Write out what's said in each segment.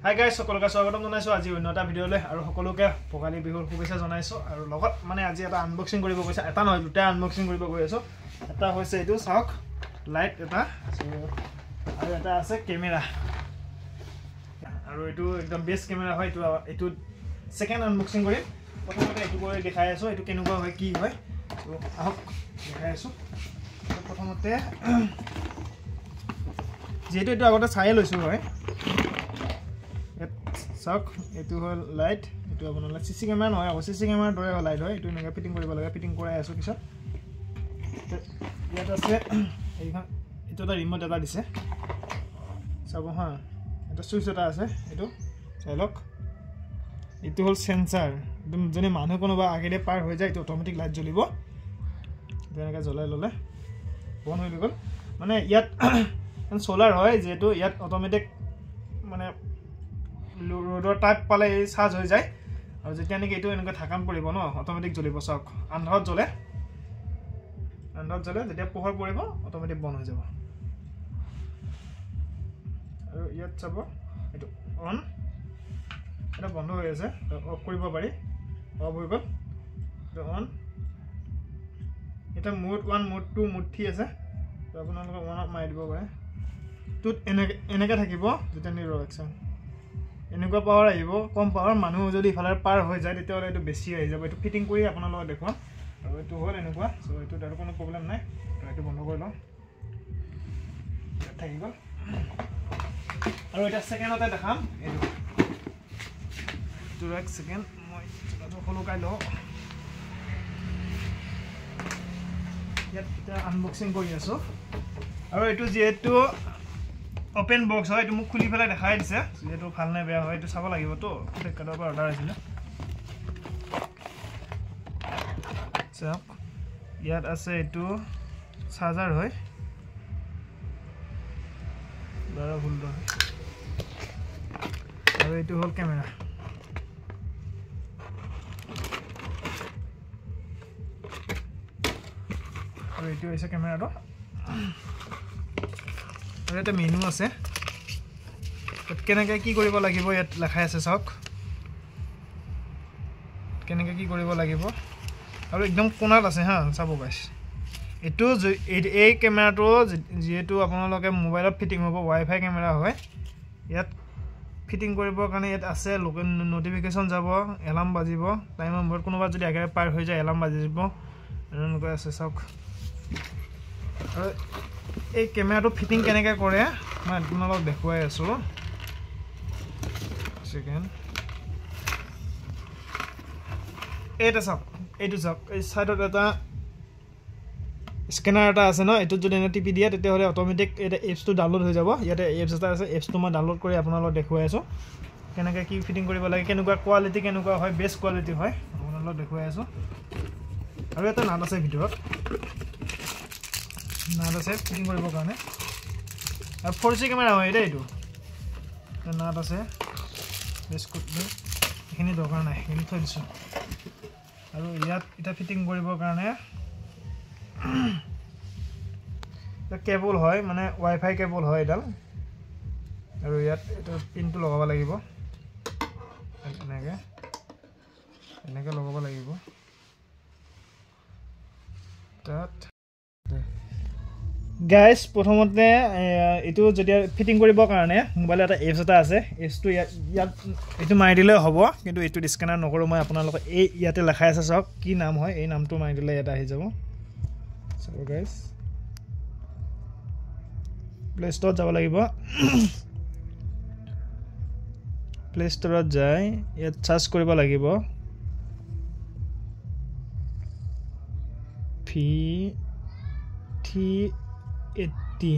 Hi guys সকলোকে স্বাগতম জনাইছো আজি অন্য এটা ভিডিঅ'লৈ আৰু সকলোকে ভোগালী বিহুৰ শুভেচ্ছা জনাইছো আৰু লগত মানে আজি এটা আনবক্সিং কৰিব গৈছে এটা নহয় দুটা আনবক্সিং কৰিব গৈ আছো এটা হৈছে এইটো চাওক লাইট এটা আৰু এটা আছে কেমেৰা আৰু এইটো একদম বেষ্ট কেমেৰা হয় এইটো সেকেন্ড আনবক্সিং কৰিম প্ৰথমতে এইটো কৰি দেখাই আছো এইটো কেনেকুৱা হয় কি হয় তো আহক দেখাই আছো প্ৰথমতে যেহেতু এইটো আগতে চাই লৈছো হয় চাওক এইটো হ'ল লাইট এইটো আপোনালোকে সিসি কেমেৰা নহয় আকৌ সিসি কেমেৰাৰ দৰে লাইট হয় এইটো এনেকৈ ফিটিং কৰিব লাগে ফিটিং কৰাই আছো পিছত ইয়াত আছে এইখন এইটো এটা ৰিমোট এটা দিছে চাব হা এটা সুইচ এটা আছে এইটো চাই লওক এইটো হ'ল সেন্সাৰ একদম যেনে মানুহ কোনোবা আগেৰে পাৰ হৈ যায় এইটো অটোমেটিক লাইট জ্বলিব এনেকৈ জ্বলাই ল'লে অন হৈ গ'ল মানে ইয়াত সোলাৰ হয় যেহেতু ইয়াত অটোমেটিক মানে লোডৰ টাইপ পালে এই চাৰ্জ হৈ যায় আৰু যেতিয়া নেকি এইটো এনেকৈ ঢাকান পৰিব ন অটোমেটিক জ্বলিব চাওক আন্ধাৰত জ্বলে যেতিয়া পোহৰ পৰিব অটোমেটিক বন্ধ হৈ যাব আৰু ইয়াত চাব এইটো অন এটা বন্ধ হৈ আছে অফ কৰিব পাৰি অফ হৈ গ'ল এইটো অন এটা মোড 1 মোড 2 মোড 3 আছে তো আপোনালোকে অন অফ মাৰি দিব পাৰে তো এনেকৈ থাকিব যেতিয়া নি ৰকচন এনেকুৱা পাৱাৰ আহিব কম পাৱাৰ মানুহ যদি ইফালে পাৰ হৈ যায় তেতিয়াহ'লে এইটো বেছি আহি যাব এইটো ফিটিং কৰি আপোনালোকক দেখুৱাম আৰু এইটো হ'ল এনেকুৱা চ' এইটো তাৰ কোনো প্ৰব্লেম নাই এইটো বন্ধ কৰি লওঁ থাকি গ'ল আৰু এটা ছেকেণ্ডতে দেখাম এইটো এক ছেকেণ্ড মই সলুকাই লওঁ ইয়াত এতিয়া আনবক্সিং কৰি আছোঁ আৰু এইটো যিহেতু ওপেন বক্স হয় এইটো মোক খুলি পেলাই দেখাই দিছে যেহেতু ভাল নে বেয়া হয় এইটো চাব লাগিব তো ফ্লিপকাৰ্টৰ পৰা অৰ্ডাৰ আহিছিলে চাওক ইয়াত আছে এইটো চাৰ্জাৰ হয় 12 ভোল্টৰ আৰু এইটো হ'ল কেমেৰা আৰু এইটো হৈছে কেমেৰাটো আৰু এটা মেনু আছে কেনেকৈ কি কৰিব লাগিব ইয়াত লেখাই আছে চাওক কেনেকৈ কি কৰিব লাগিব আৰু একদম কোণাত আছে হা চাব গাইছ এইটো এই কেমেৰাটো যেহেতু আপোনালোকে মোবাইলত ফিটিং হ'ব ৱাইফাই কেমেৰা হয় ইয়াত ফিটিং কৰিবৰ কাৰণে ইয়াত আছে নটিফিকেশ্যন যাব এলাৰ্ম বাজিব টাইমৰ মূৰত কোনোবা যদি আগেৰে পাৰ হৈ যায় এলাৰ্ম বাজিব এনেকুৱা আছে চাওক আৰু এই কেমেৰাটো ফিটিং কেনেকৈ কৰে মই আপোনালোকক দেখুৱাই আছোঁ ছেকেণ্ড এইটা চাওক এইটো চাওক এই ছাইডত এটা স্কেনাৰ এটা আছে ন এইটোত যদি এনে টিপি দিয়ে তেতিয়াহ'লে অটোমেটিক এটা এপছটো ডাউনলোড হৈ যাব ইয়াতে এপছ এটা আছে এপছটো মই ডাউনলোড কৰি আপোনালোকক দেখুৱাই আছোঁ কেনেকৈ কি ফিটিং কৰিব লাগে কেনেকুৱা কোৱালিটি কেনেকুৱা হয় বেষ্ট কোৱালিটি হয় আপোনালোকক দেখুৱাই আছোঁ আৰু এটা নাট আছে ভিতৰত নাট আছে ফিটিং কৰিবৰ কাৰণে আৰু 4G কেমেৰা হয় এইটো নাট আছে বেষ্ট এইখিনি দৰকাৰ নাই সেইখিনি থৈ দিছোঁ আৰু ইয়াত এটা ফিটিং কৰিবৰ কাৰণে কেবল হয় মানে ৱাইফাই কেবল হয় এডাল আৰু ইয়াত এটা পিনটো লগাব লাগিব এনেকৈ লগাব লাগিব তাত গাইজ প্ৰথমতে এইটো যেতিয়া ফিটিং কৰিবৰ কাৰণে মোবাইলত এটা এপছ এটা আছে এপছটো ইয়াত এইটো মাৰি দিলেও হ'ব কিন্তু এইটো স্কেনাৰ নকৰোঁ মই আপোনালোকক এই ইয়াতে লেখাই আছে চাওক কি নাম হয় এই নামটো মাৰি দিলে ইয়াত আহি যাব চাব গাইজ প্লে ষ্টৰত যাব লাগিব প্লে ষ্টৰত যাই ইয়াত চাৰ্চ কৰিব লাগিব V380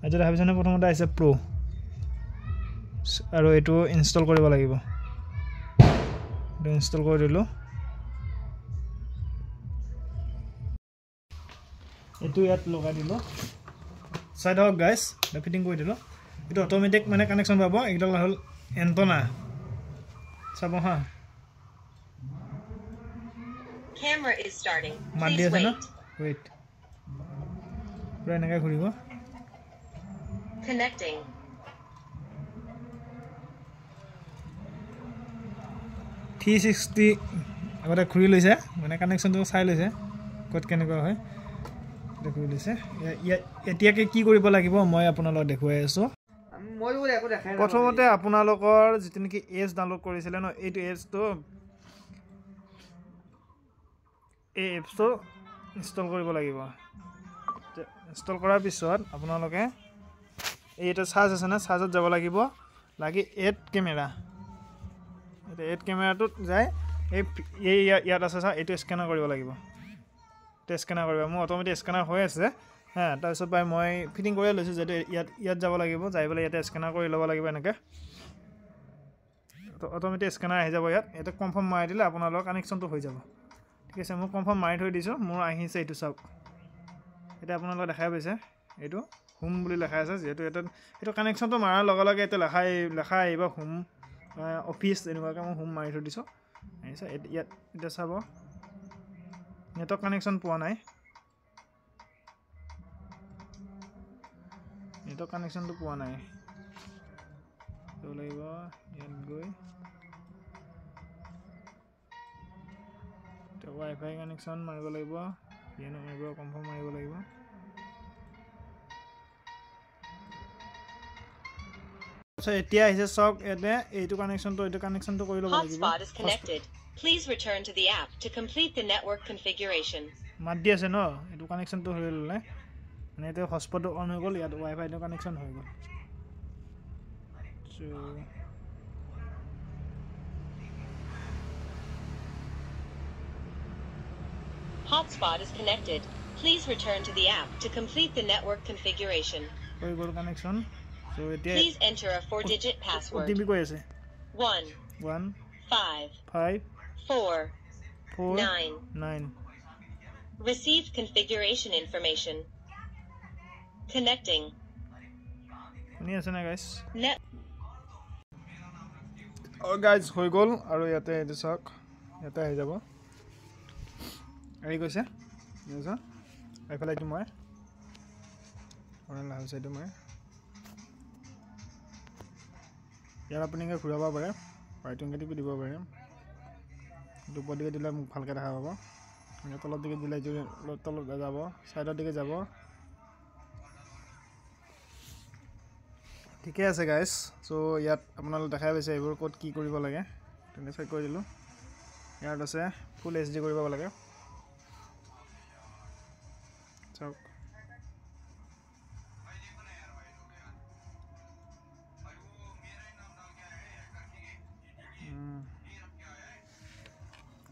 আজি ভাবিছেনে প্ৰথমতে আহিছে প্ৰ' আৰু এইটো ইনষ্টল কৰিব লাগিব এইটো ইনষ্টল কৰি দিলোঁ এইটো ইয়াত লগাই দিলোঁ চাই থাকক গাইজ ফিটিং কৰি দিলোঁ এইটো অটোমেটিক মানে কানেকশ্যন পাব এইডাল হ'ল এণ্টনা চাব হা Camera is starting. Please wait. Connecting. 360 আগতে ঘূৰি লৈছে মানে কানেকশ্যনটো চাই লৈছে ক'ত কেনেকুৱা হয় ঘূৰি লৈছে এতিয়াকে কি কৰিব লাগিব মই আপোনালোকক দেখুৱাই আছোঁ প্ৰথমতে আপোনালোকৰ যিটো নেকি এছ ডাউনলোড কৰিছিলে ন এইটো এছটো এই এপছটো ইনষ্টল কৰিব লাগিব ইনষ্টল কৰাৰ পিছত আপোনালোকে এইটা চাৰ্জ আছে না চাৰ্জত যাব লাগিব লাগি এড কেমেৰা এটা এড কেমেৰাটোত যায় এই ইয়াত আছে চা এইটো স্কেনাৰ কৰিব লাগিব টেষ্ট স্কেনাৰ কৰিব মোৰ অটোমেটিক স্কেনাৰ হৈ আছে হ্যাঁ তাৰপিছত বাই মই ফিটিং কৰি লৈছোঁ যেটো ইয়াত যাব লাগিব যাই পেলাই ইয়াতে স্কেনাৰ কৰি ল'ব লাগিব এনেকৈ তো অটোমেটিক স্কেনাৰ আহি যাব ইয়াত এটা কনফাৰ্ম মাৰি দিলে আপোনালোকৰ কানেকশ্যনটো হৈ যাব ঠিক আছে মই কনফাৰ্ম মাৰি থৈ দিছোঁ মোৰ আহিছে এইটো চাওক এটা আপোনালোকে দেখাই পাইছে এইটো হোম বুলি লেখা আছে যেহেতু এইটো কানেকশ্যনটো মাৰাৰ লগে লগে এইটো লেখা আহিব হোম অফিচ এনেকুৱাকৈ মই হোম মাৰি থৈ দিছোঁ আহিছে ইয়াত এতিয়া চাব নেটৱৰ্ক কানেকশ্যন পোৱা নাই নেটৱৰ্ক কানেকশ্যনটো পোৱা নাই যাব লাগিব ইয়াত গৈ ৱাইফাই কানেকশ্যন মাৰিব লাগিব ইয়ানো মাৰিব কনফাৰ্ম মাৰিব লাগিব এতিয়া আহিছে চাওক ইয়াতে এইটো কানেকশ্যনটো কৰি ল'ব লাগিব Hotspot is connected. Please return to the app to complete the network configuration. মাত দি আছে ন এইটো কানেকশ্যনটো হৈ ল'লে মানে এতিয়া হটস্পটটো অন হৈ গ'ল ইয়াত ৱাইফাইটো কানেকশ্যন হৈ গ'ল Hotspot is connected. Please return to the app to complete the network configuration. হৈ গ'ল কানেকশ্যন so এতিয়া Please enter a 4-digit password. OTP কৈ আছে 1 5 4 9 Received configuration information. Connecting. শুনি আছে না গাইস Net. গাইস হৈ গ'ল আৰু ইয়াতে এইটো চাওক ইয়াতে আহি যাব আহি গৈছে বুজিছা এইফালে এইটো মই অনলাইন হৈছে এইটো মই ইয়াত আপুনি ঘূৰাব পাৰে ৰাইটিং টিপি দিব পাৰে দুপৰ দিকে দিলে মোক ভালকৈ দেখা পাব তলৰ দিকে দিলে তলত যাব সাইডৰ দিকে যাব ঠিকে আছে গাইস সো ইয়াত আপোনালোক দেখাই পাইছে এইবোৰ ক'ত কি কৰিব লাগে তেনে চেক কৰি দিলোঁ ইয়াত আছে ফুল এইচডি কৰিব লাগে চাওক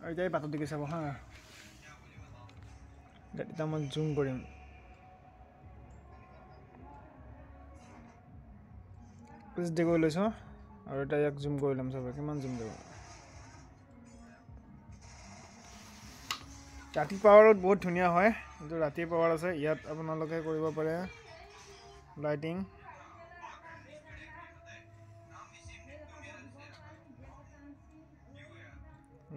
আৰু এতিয়া বাটত দিকে চাব হা এতিয়া মই জুম কৰিম এইচডি কৰি লৈছোঁ আৰু এটা ইয়াক জুম কৰি ল'ম চাব কিমান জুম যাব ৰাতি পাৱাৰত বহুত ধুনীয়া হয় কিন্তু ৰাতি পাৱাৰ আছে ইয়াত আপোনালোকে কৰিব পাৰে লাইটিং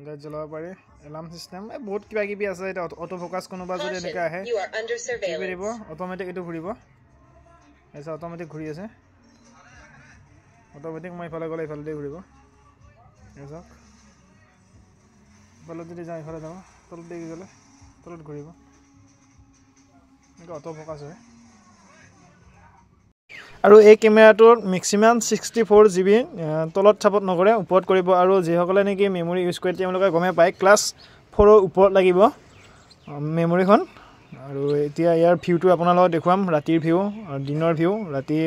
লাইট জ্বলাব পাৰে এলাৰ্ম সিস্টেম বহুত কিবা কিবি আছে এটা অটো ফোকাস কোনোবা যদি এনেকৈ আহে দিব অটোমেটিক এইটো ঘূৰিব এসা অটোমেটিক ঘূৰি আছে অটোমেটিক মই ইফালে গ'লে ইফালে ঘূৰিব এসা ইফালে যদি যাই ইফালে যাব তলত দিকে গ'লে তলত ঘূৰিব এনেকৈ অটো ফোকাস হয় আৰু এই কেমেৰাটোৰ মেক্সিমাম 64 GB তলত চাপৰ্ট নকৰে ওপৰত কৰিব আৰু যিসকলে নেকি মেমৰি ইউজ কৰে তেওঁলোকে গমে পায় ক্লাছ 4 ৰ ওপৰত লাগিব মেমৰিখন আৰু এতিয়া ইয়াৰ ভিউটো আপোনালোকক দেখুৱাম ৰাতিৰ ভিউ আৰু দিনৰ ভিউ ৰাতি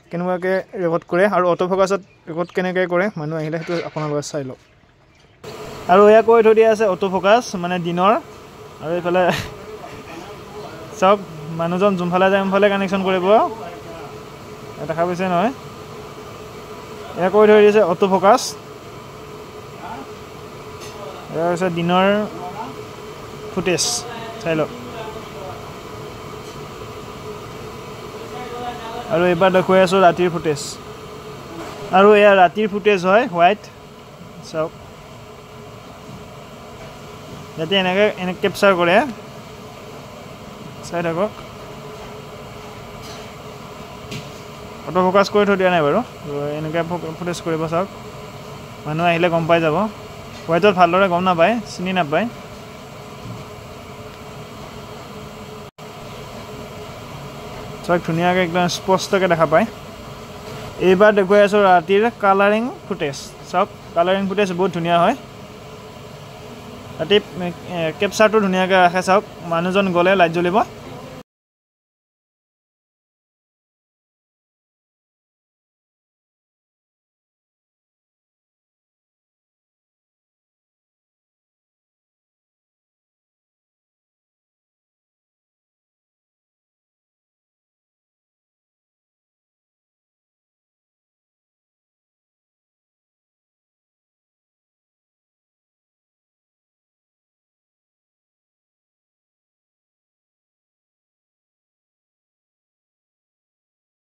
কেনেকুৱাকৈ ৰেকৰ্ড কৰে আৰু অটো ফোকাছত ৰেকৰ্ড কেনেকৈ কৰে মানুহ আহিলে সেইটো আপোনালোকে চাই লওক আৰু এয়া কৈ থৈ দিয়া আছে অটো ফোকাস মানে দিনৰ আৰু এইফালে চাওক মানুহজন যোনফালে যায় সোনফালে কানেকশ্যন কৰিব দেখা পাইছে নহয় এয়া কৈ থৈ দিছে অটো ফোকাস এয়া হৈছে দিনৰ ফুটেজ চাই লওক আৰু এবাৰ দেখুৱাই আছোঁ ৰাতিৰ ফুটেজ আৰু এয়া ৰাতিৰ ফুটেজ হয় হোৱাইট চাওক যাতে এনেকৈ কেপচাৰ কৰে চাই থাকক অটো ফোকাস কৰি থৈ দিয়া নাই বাৰু এনেকৈ ফুটেজ কৰিব চাওক মানুহ আহিলে গম পাই যাব হোৱাইটত ভালদৰে গম নাপায় চিনি নাপায় চাওক ধুনীয়াকৈ একদম স্পষ্টকৈ দেখা পায় এইবাৰ দেখুৱাই আছোঁ ৰাতিৰ কালাৰিং ফুটেজ চাওক কালাৰিং ফুটেজ বহুত ধুনীয়া হয় ৰাতি কেপচাৰটো ধুনীয়াকৈ ৰাখে চাওক মানুহজন গ'লে লাইট জ্বলিব